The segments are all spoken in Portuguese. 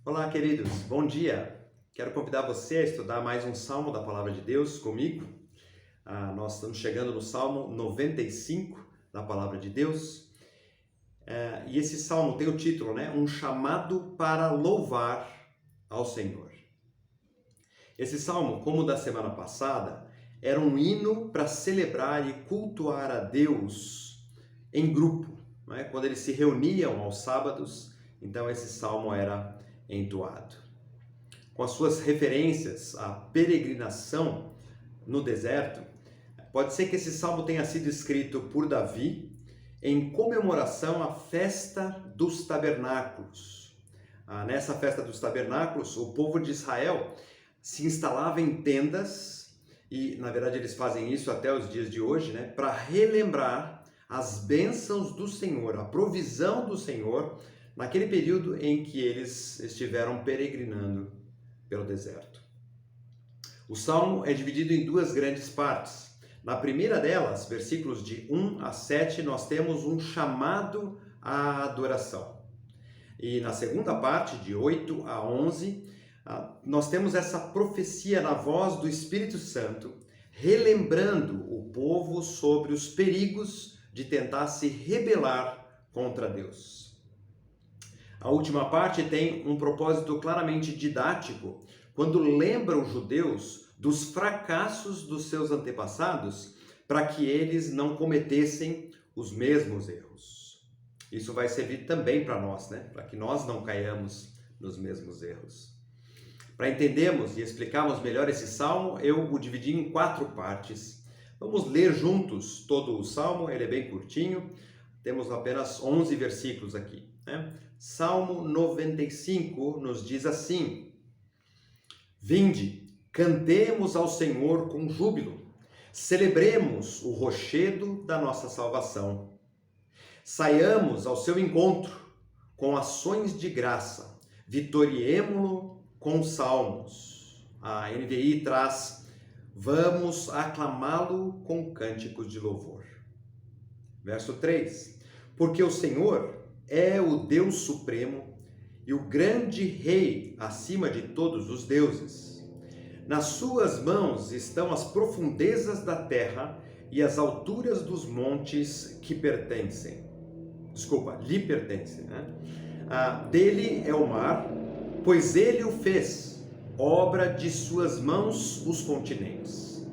Olá, queridos, bom dia! Quero convidar você a estudar mais um salmo da Palavra de Deus comigo. Nós estamos chegando no Salmo 95 da Palavra de Deus. E esse salmo tem o título, Um chamado para louvar ao Senhor. Esse salmo, como o da semana passada, era um hino para celebrar e cultuar a Deus em grupo, quando eles se reuniam aos sábados, então esse salmo era entoado. Com as suas referências à peregrinação no deserto, pode ser que esse salmo tenha sido escrito por Davi em comemoração à festa dos tabernáculos. Nessa festa dos tabernáculos, o povo de Israel se instalava em tendas, e na verdade eles fazem isso até os dias de hoje, para relembrar as bênçãos do Senhor, a provisão do Senhor, naquele período em que eles estiveram peregrinando pelo deserto. O salmo é dividido em duas grandes partes. Na primeira delas, versículos de 1 a 7, nós temos um chamado à adoração. E na segunda parte, de 8 a 11, nós temos essa profecia na voz do Espírito Santo, relembrando o povo sobre os perigos de tentar se rebelar contra Deus. A última parte tem um propósito claramente didático, quando lembra os judeus dos fracassos dos seus antepassados, para que eles não cometessem os mesmos erros. Isso vai servir também para nós, para que nós não caiamos nos mesmos erros. Para entendermos e explicarmos melhor esse salmo, eu o dividi em 4 partes. Vamos ler juntos todo o salmo, ele é bem curtinho, temos apenas 11 versículos aqui. Salmo 95 nos diz assim: Vinde, cantemos ao Senhor com júbilo, celebremos o rochedo da nossa salvação. Saiamos ao seu encontro com ações de graça, vitoriemo-lo com salmos. A NVI traz: vamos aclamá-lo com cânticos de louvor. Verso 3: Porque o Senhor é o Deus supremo e o grande Rei acima de todos os deuses. Nas suas mãos estão as profundezas da terra e as alturas dos montes que lhe pertencem. Dele é o mar, pois ele o fez, obra de suas mãos os continentes.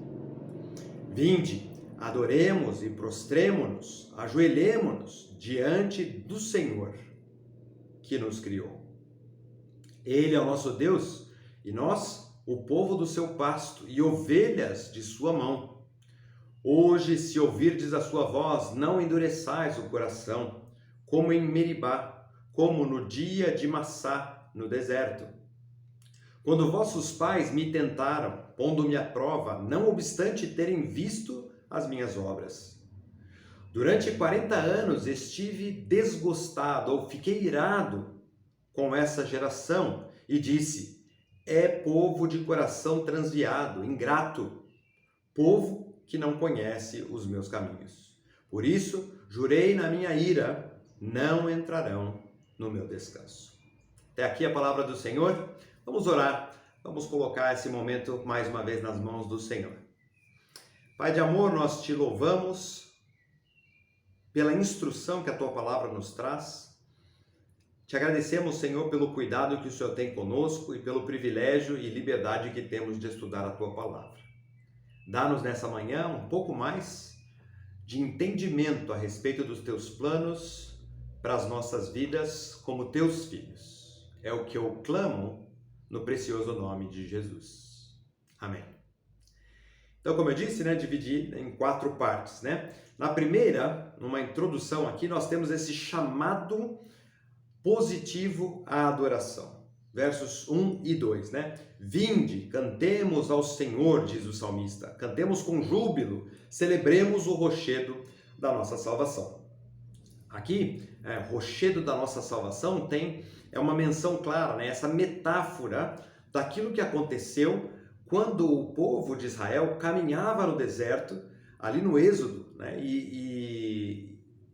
Vinde, adoremos e prostremo-nos, ajoelhemo-nos diante do Senhor que nos criou. Ele é o nosso Deus e nós, o povo do seu pasto e ovelhas de sua mão. Hoje, se ouvirdes a sua voz, não endureçais o coração, como em Meribá, como no dia de Massá, no deserto. Quando vossos pais me tentaram, pondo-me à prova, não obstante terem visto as minhas obras. Durante 40 anos estive desgostado, ou fiquei irado com essa geração, e disse: é povo de coração transviado, ingrato, povo que não conhece os meus caminhos. Por isso, jurei na minha ira, não entrarão no meu descanso. Até aqui a palavra do Senhor. Vamos orar, vamos colocar esse momento mais uma vez nas mãos do Senhor. Pai de amor, nós te louvamos pela instrução que a tua palavra nos traz. Te agradecemos, Senhor, pelo cuidado que o Senhor tem conosco e pelo privilégio e liberdade que temos de estudar a tua palavra. Dá-nos nessa manhã um pouco mais de entendimento a respeito dos teus planos para as nossas vidas como teus filhos. É o que eu clamo no precioso nome de Jesus. Amém. Então, como eu disse, dividi em 4 partes. Na primeira, numa introdução aqui, nós temos esse chamado positivo à adoração. Versos 1 e 2, Vinde, cantemos ao Senhor, diz o salmista. Cantemos com júbilo, celebremos o rochedo da nossa salvação. Aqui, rochedo da nossa salvação é uma menção clara, essa metáfora daquilo que aconteceu quando o povo de Israel caminhava no deserto, ali no Êxodo,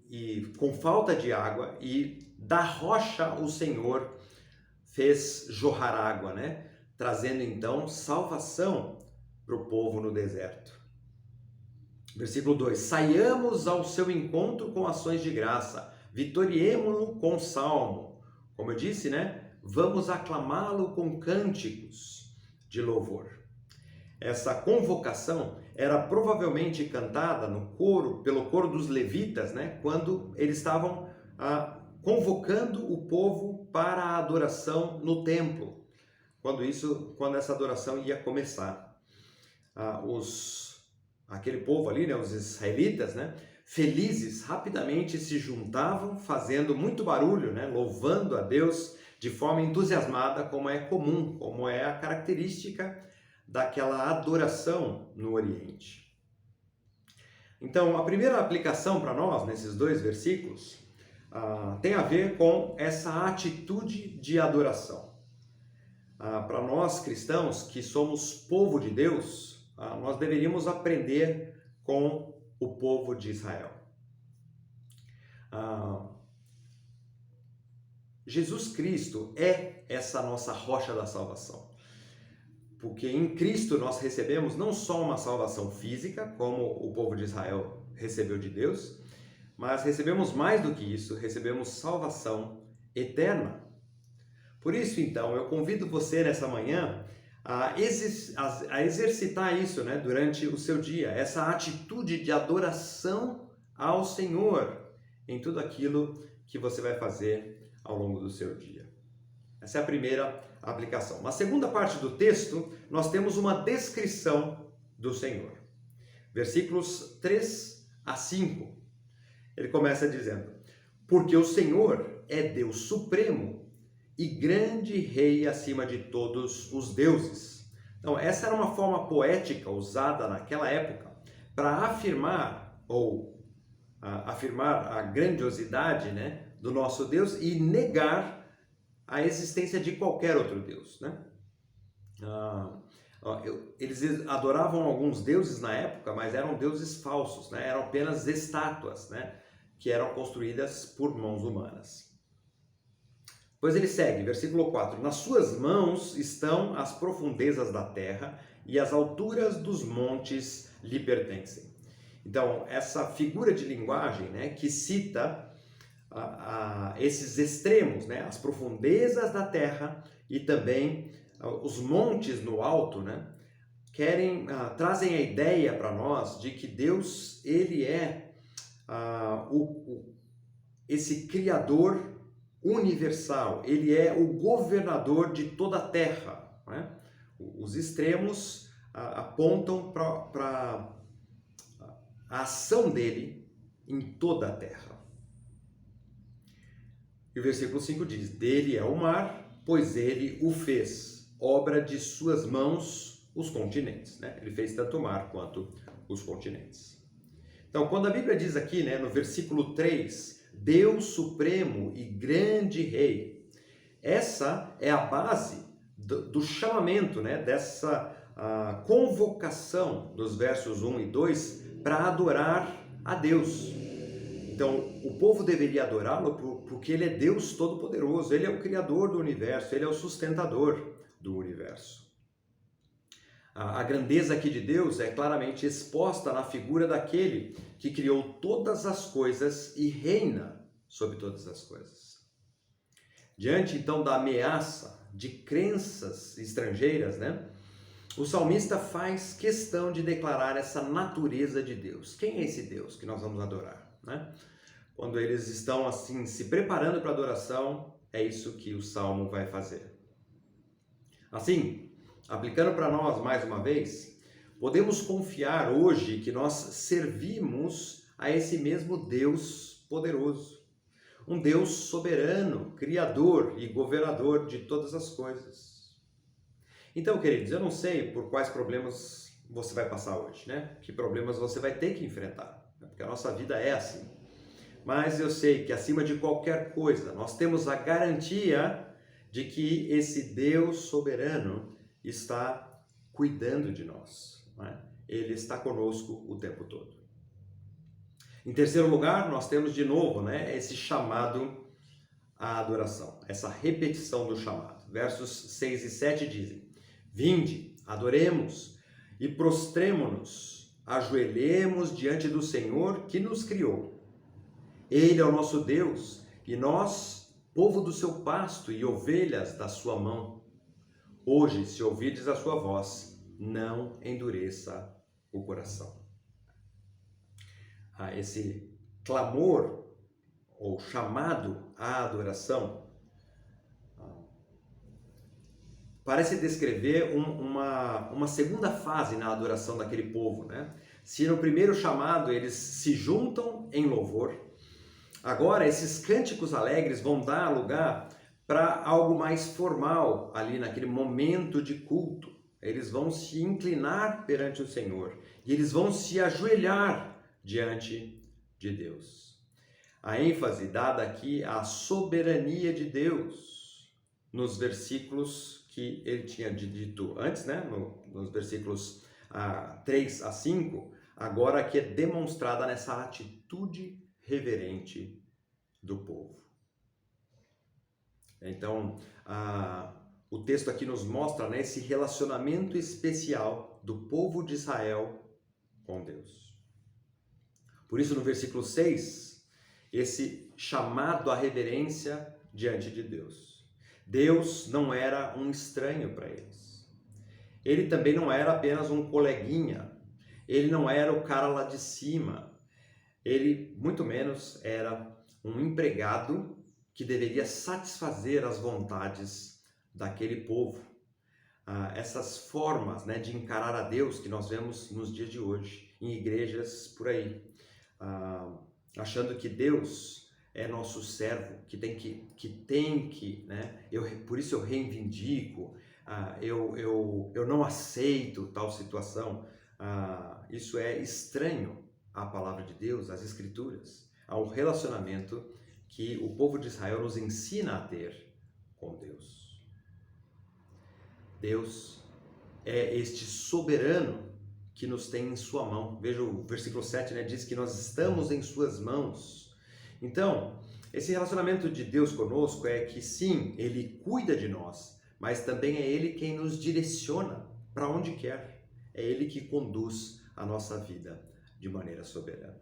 e com falta de água, e da rocha o Senhor fez jorrar água, né? Trazendo então salvação para o povo no deserto. Versículo 2: saiamos ao seu encontro com ações de graça, vitoriemo-lo com salmo. Como eu disse, né? Vamos aclamá-lo com cânticos de louvor. Essa convocação era provavelmente cantada no coro, pelo coro dos levitas, né? Quando eles estavam convocando o povo para a adoração no templo. Quando essa adoração ia começar. Aquele povo ali, né, os israelitas, né, felizes, rapidamente se juntavam, fazendo muito barulho, né, louvando a Deus de forma entusiasmada, como é comum, como é a característica daquela adoração no Oriente. Então, a primeira aplicação para nós, nesses dois versículos, tem a ver com essa atitude de adoração. Para nós cristãos, que somos povo de Deus, nós deveríamos aprender com o povo de Israel. Jesus Cristo é essa nossa rocha da salvação. Porque em Cristo nós recebemos não só uma salvação física, como o povo de Israel recebeu de Deus, mas recebemos mais do que isso, recebemos salvação eterna. Por isso, então, eu convido você nessa manhã a exercitar isso, né, durante o seu dia, essa atitude de adoração ao Senhor em tudo aquilo que você vai fazer ao longo do seu dia. Essa é a primeira aplicação. Na segunda parte do texto, nós temos uma descrição do Senhor. Versículos 3 a 5. Ele começa dizendo: porque o Senhor é Deus supremo e grande rei acima de todos os deuses. Então, essa era uma forma poética usada naquela época para afirmar a grandiosidade, né, do nosso Deus e negar a existência de qualquer outro Deus, né? Eles adoravam alguns deuses na época, mas eram deuses falsos, né? Eram apenas estátuas, né, que eram construídas por mãos humanas. Pois ele segue, versículo 4: nas suas mãos estão as profundezas da terra e as alturas dos montes lhe pertencem. Então, essa figura de linguagem, né, que cita esses extremos, né, as profundezas da terra e também os montes no alto, né, trazem a ideia para nós de que Deus, ele é esse Criador universal, ele é o governador de toda a terra, né? Os extremos apontam para a ação dele em toda a terra. E o versículo 5 diz: dele é o mar, pois ele o fez, obra de suas mãos os continentes, né? Ele fez tanto o mar quanto os continentes. Então, quando a Bíblia diz aqui, né, no versículo 3, Deus supremo e grande rei, essa é a base do chamamento, né, dessa convocação dos versos 1 e 2 para adorar a Deus. Então, o povo deveria adorá-lo porque ele é Deus Todo-Poderoso, ele é o Criador do universo, ele é o sustentador do universo. A grandeza aqui de Deus é claramente exposta na figura daquele que criou todas as coisas e reina sobre todas as coisas. Diante, então, da ameaça de crenças estrangeiras, né, o salmista faz questão de declarar essa natureza de Deus. Quem é esse Deus que nós vamos adorar, né? Quando eles estão assim se preparando para a adoração, é isso que o salmo vai fazer. Assim, aplicando para nós mais uma vez, podemos confiar hoje que nós servimos a esse mesmo Deus poderoso, um Deus soberano, criador e governador de todas as coisas. Então, queridos, eu não sei por quais problemas você vai passar hoje, né? Que problemas você vai ter que enfrentar, porque a nossa vida é assim. Mas eu sei que acima de qualquer coisa, nós temos a garantia de que esse Deus soberano está cuidando de nós, né? Ele está conosco o tempo todo. Em terceiro lugar, nós temos de novo, né, esse chamado à adoração, essa repetição do chamado. versos 6 e 7 dizem: Vinde, adoremos e prostremo-nos, ajoelhemos diante do Senhor que nos criou. Ele é o nosso Deus e nós, povo do seu pasto e ovelhas da sua mão. Hoje, se ouvirdes a sua voz, não endureça o coração. Esse clamor ou chamado à adoração parece descrever uma segunda fase na adoração daquele povo, né? Se no primeiro chamado eles se juntam em louvor, agora esses cânticos alegres vão dar lugar para algo mais formal ali naquele momento de culto. Eles vão se inclinar perante o Senhor e eles vão se ajoelhar diante de Deus. A ênfase dada aqui à soberania de Deus nos versículos que ele tinha dito antes, né? Nos versículos 3 a 5, agora que é demonstrada nessa atitude reverente do povo. Então, o texto aqui nos mostra, né, esse relacionamento especial do povo de Israel com Deus. Por isso, no versículo 6, esse chamado à reverência diante de Deus. Deus não era um estranho para eles. Ele também não era apenas um coleguinha. Ele não era o cara lá de cima. Ele, muito menos, era um empregado que deveria satisfazer as vontades daquele povo. Essas formas, né, de encarar a Deus que nós vemos nos dias de hoje, em igrejas por aí, achando que Deus é nosso servo, que tem que, né? Por isso eu reivindico, eu não aceito tal situação. Isso é estranho à palavra de Deus, às Escrituras, ao relacionamento que o povo de Israel nos ensina a ter com Deus. Deus é este soberano que nos tem em sua mão. Veja o versículo 7, né? Diz que nós estamos em suas mãos. Então, esse relacionamento de Deus conosco é que sim, Ele cuida de nós, mas também é Ele quem nos direciona para onde quer. É Ele que conduz a nossa vida de maneira soberana.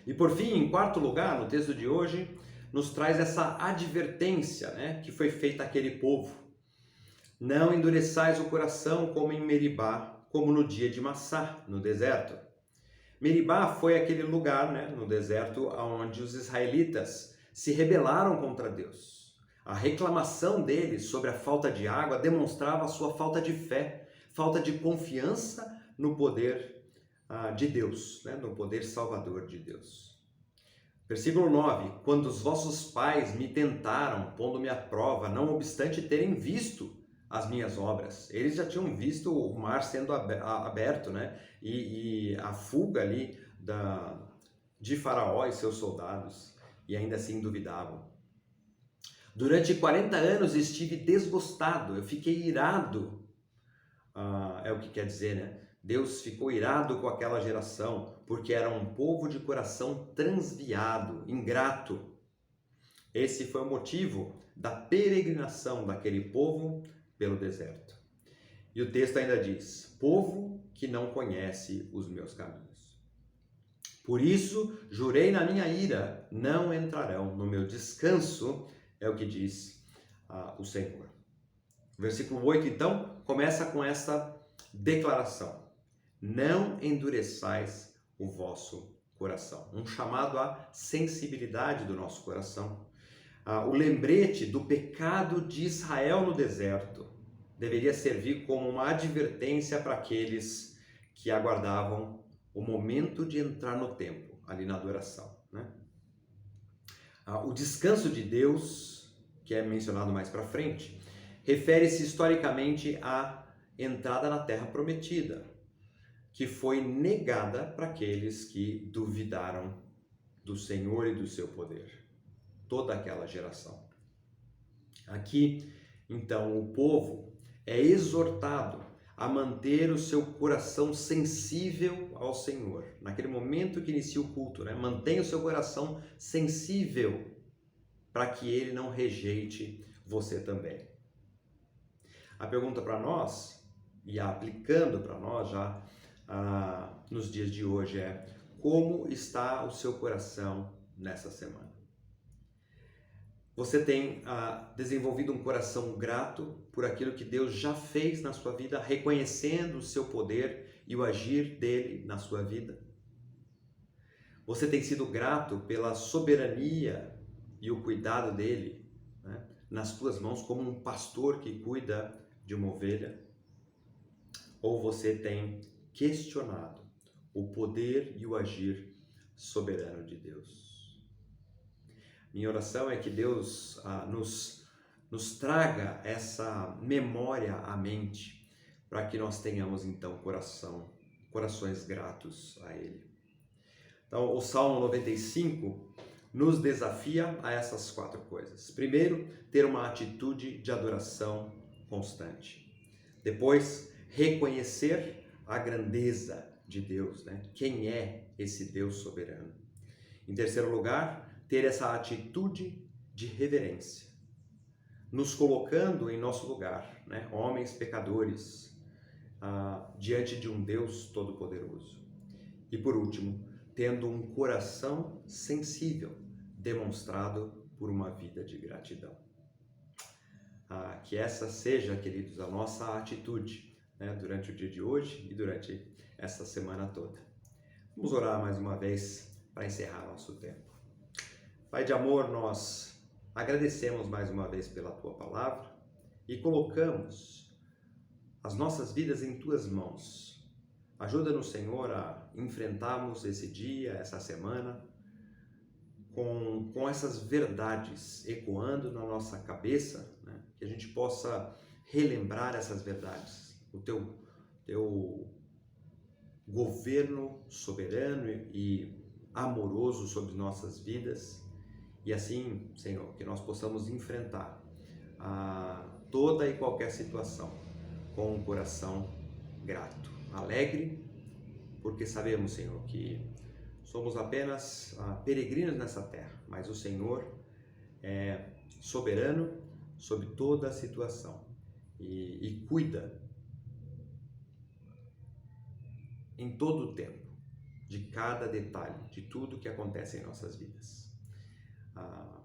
E por fim, em quarto lugar, no texto de hoje, nos traz essa advertência, né, que foi feita àquele povo. Não endureçais o coração como em Meribá, como no dia de Massá, no deserto. Meribá foi aquele lugar, né, no deserto onde os israelitas se rebelaram contra Deus. A reclamação deles sobre a falta de água demonstrava a sua falta de fé, falta de confiança no poder de Deus, né, no poder salvador de Deus. Versículo 9: Quando os vossos pais me tentaram, pondo-me à prova, não obstante terem visto as minhas obras. Eles já tinham visto o mar sendo aberto, né? E a fuga ali de Faraó e seus soldados, e ainda assim duvidavam. Durante 40 anos estive desgostado, eu fiquei irado, é o que quer dizer, né? Deus ficou irado com aquela geração, porque era um povo de coração transviado, ingrato. Esse foi o motivo da peregrinação daquele povo pelo deserto. E o texto ainda diz: povo que não conhece os meus caminhos. Por isso, jurei na minha ira, não entrarão no meu descanso, é o que diz o Senhor. O versículo 8, então, começa com essa declaração: não endureçais o vosso coração. Um chamado à sensibilidade do nosso coração. O lembrete do pecado de Israel no deserto deveria servir como uma advertência para aqueles que aguardavam o momento de entrar no templo, ali na adoração, né? O descanso de Deus, que é mencionado mais para frente, refere-se historicamente à entrada na Terra Prometida, que foi negada para aqueles que duvidaram do Senhor e do seu poder. Toda aquela geração. Aqui, então, o povo é exortado a manter o seu coração sensível ao Senhor. Naquele momento que inicia o culto, né? Mantenha o seu coração sensível para que ele não rejeite você também. A pergunta para nós, e aplicando para nós já nos dias de hoje, é: como está o seu coração nessa semana? Você tem desenvolvido um coração grato por aquilo que Deus já fez na sua vida, reconhecendo o seu poder e o agir dele na sua vida? Você tem sido grato pela soberania e o cuidado dele, né, nas tuas mãos, como um pastor que cuida de uma ovelha? Ou você tem questionado o poder e o agir soberano de Deus? Minha oração é que Deus nos traga essa memória à mente, para que nós tenhamos então corações gratos a Ele. Então, o Salmo 95 nos desafia a essas 4 coisas. Primeiro, ter uma atitude de adoração constante. Depois, reconhecer a grandeza de Deus, né? Quem é esse Deus soberano? Em terceiro lugar, ter essa atitude de reverência, nos colocando em nosso lugar, né? Homens pecadores, diante de um Deus todo-poderoso. E por último, tendo um coração sensível, demonstrado por uma vida de gratidão. Que essa seja, queridos, a nossa atitude, né, durante o dia de hoje e durante essa semana toda. Vamos orar mais uma vez para encerrar nosso tempo. Pai de amor, nós agradecemos mais uma vez pela Tua palavra e colocamos as nossas vidas em Tuas mãos. Ajuda-nos, Senhor, a enfrentarmos esse dia, essa semana, com essas verdades ecoando na nossa cabeça, né? Que a gente possa relembrar essas verdades, o Teu governo soberano e amoroso sobre nossas vidas. E assim, Senhor, que nós possamos enfrentar toda e qualquer situação com um coração grato, alegre, porque sabemos, Senhor, que somos apenas peregrinos nessa terra, mas o Senhor é soberano sobre toda a situação e cuida em todo o tempo de cada detalhe, de tudo que acontece em nossas vidas.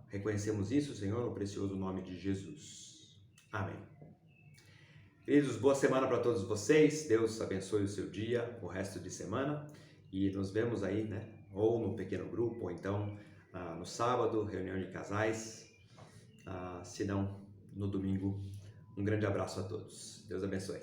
Reconhecemos isso, Senhor, no precioso nome de Jesus. Amém. Queridos, boa semana para todos vocês. Deus abençoe o seu dia, o resto de semana. E nos vemos aí, né? Ou no pequeno grupo, ou então no sábado, reunião de casais. Se não, no domingo. Um grande abraço a todos. Deus abençoe.